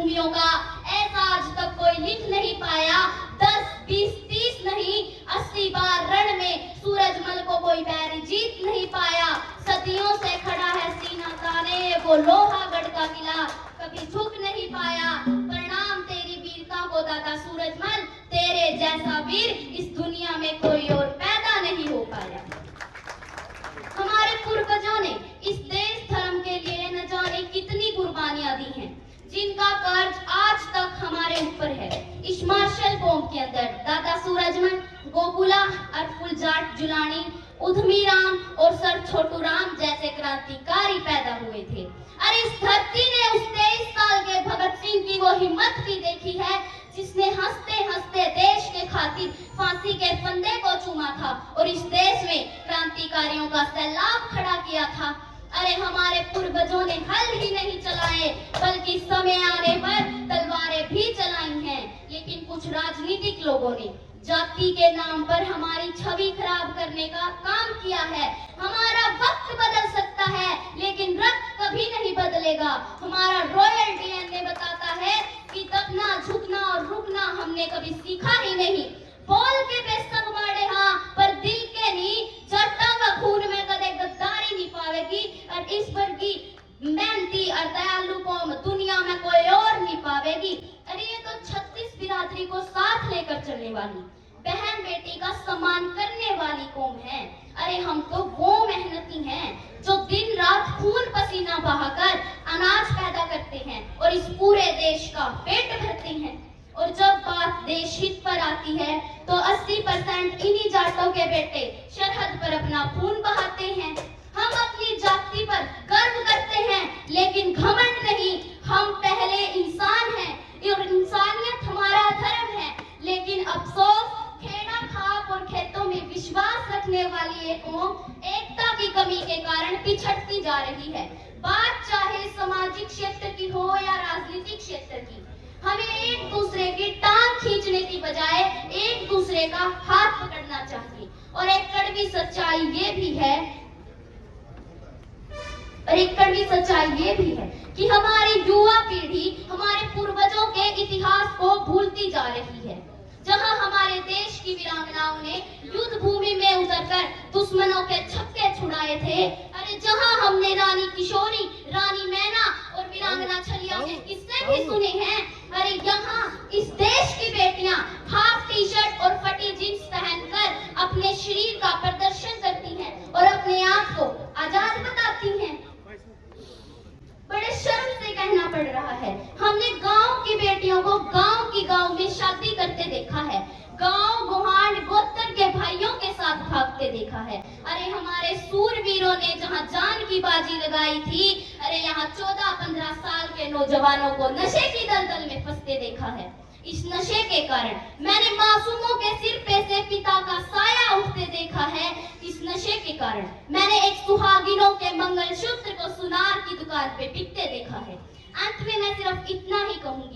भूमियों का ऐसा आज तक कोई लिख नहीं पाया। 10, 20, 30 नहीं 80 बार रण में सूरजमल को कोई बैरी जीत नहीं पाया। सदियों से खड़ा है सीना ताने वो लोहागढ़ का किला, कभी झुक नहीं पाया। प्रणाम तेरी वीरता को दाता सूरजमल, तेरे जैसा वीर इस दुनिया में कोई और पैदा नहीं हो पाया। हमारे पूर्वजों ने इस देश धर्म के लिए न जाने कितनी कुर्बानियां दी हैं, जिनका कर्ज आज तक हमारे ऊपर है। इस मार्शल कौम के अंदर दादा सूरजमल, गोकुला और फुलजाट जुलानी, उधमी राम और सर छोटू राम जैसे क्रांतिकारी पैदा हुए थे। और इस धरती ने उस 23 साल के भगत सिंह की वो हिम्मत भी देखी है जिसने हंसते हंसते देश के खातिर फांसी के फंदे को चूमा था और इस देश में क्रांतिकारियों का सैलाब खड़ा किया था। अरे हमारे पूर्वजों ने हल ही नहीं चलाए बल्कि समय आने पर तलवारें भी चलाई हैं। लेकिन कुछ राजनीतिक लोगों ने जाति के नाम पर हमारी छवि खराब करने का काम किया है। हमारा वक्त बदल सकता है लेकिन रक्त कभी नहीं बदलेगा। हमारा रॉयल डीएनए बताता है कि दबना, झुकना और रुकना हमने कभी सीखा ही नहीं। बोल के बेशक मारे हाँ, पर दिल के नहीं। जट्टा व खून में कदे गद्दारी नहीं पावेगी और इस वर्गी मेहनती और दयालु कौम दुनिया में कोई और नहीं पावेगी। अरे ये तो 36 बिरादरी को साथ लेकर चलने वाली, बहन बेटी का सम्मान करने वाली कौम है। अरे हम तो वो मेहनती हैं जो दिन रात खून पसीना बहाकर अनाज पैदा करते हैं और इस पूरे देश का पेट भरते हैं। और जब बात देश हित पर आती है तो 80% इन्हीं जाटों के बेटे सरहद पर अपना खून बहाते हैं। हम अपनी जाति पर गर्व करते हैं लेकिन घमंड नहीं। हम पहले इंसान हैं और इंसानियत हमारा धर्म है। लेकिन अफसोस खेड़ा खाप और खेतों में विश्वास रखने वाली एक कौम एकता की कमी के कारण पिछड़ती जा रही है। बात चाहे सामाजिक क्षेत्र की हो या राजनीतिक क्षेत्र की, हमें एक दूसरे की टांग खींचने की बजाय एक दूसरे का हाथ पकड़ना चाहिए। और एक कड़वी सच्चाई ये भी है कि हमारी युवा पीढ़ी हमारे पूर्वजों के इतिहास को भूलती जा रही है। जहां हमारे देश की वीरांगनाओं ने युद्ध भूमि में उतरकर दुश्मनों के छक्के छुड़ाए थे, अरे जहां हमने रानी किशोरी, रानी मैना और वीरांगना छलिया के किस्से भी सुने हैं, अरे यहाँ इस देश की बेटियां हाफ टी शर्ट और फटी जींस पहनकर अपने शरीर का प्रदर्शन करती हैं और अपने आप को आजाद बताती हैं। बड़े शर्म से कहना पड़ रहा है, हमने गांव की बेटियों को गांव में शादी करते देखा है, गांव गुहांड गोत्र के भाइयों के साथ भागते देखा है। अरे हमारे सूरवीरों ने जहां जान की बाजी लगाई थी, अरे यहाँ 14-15 साल के नौजवानों को नशे की दलदल में फंसते देखा है। इस नशे के कारण मैंने मासूमों के सिर पे से पिता का साया उठते देखा है। इस नशे के कारण मैंने एक सुहागिनों के मंगलसूत्र को सुनार की दुकान पे बिकते देखा है। अंत में मैं सिर्फ इतना ही कहूंगी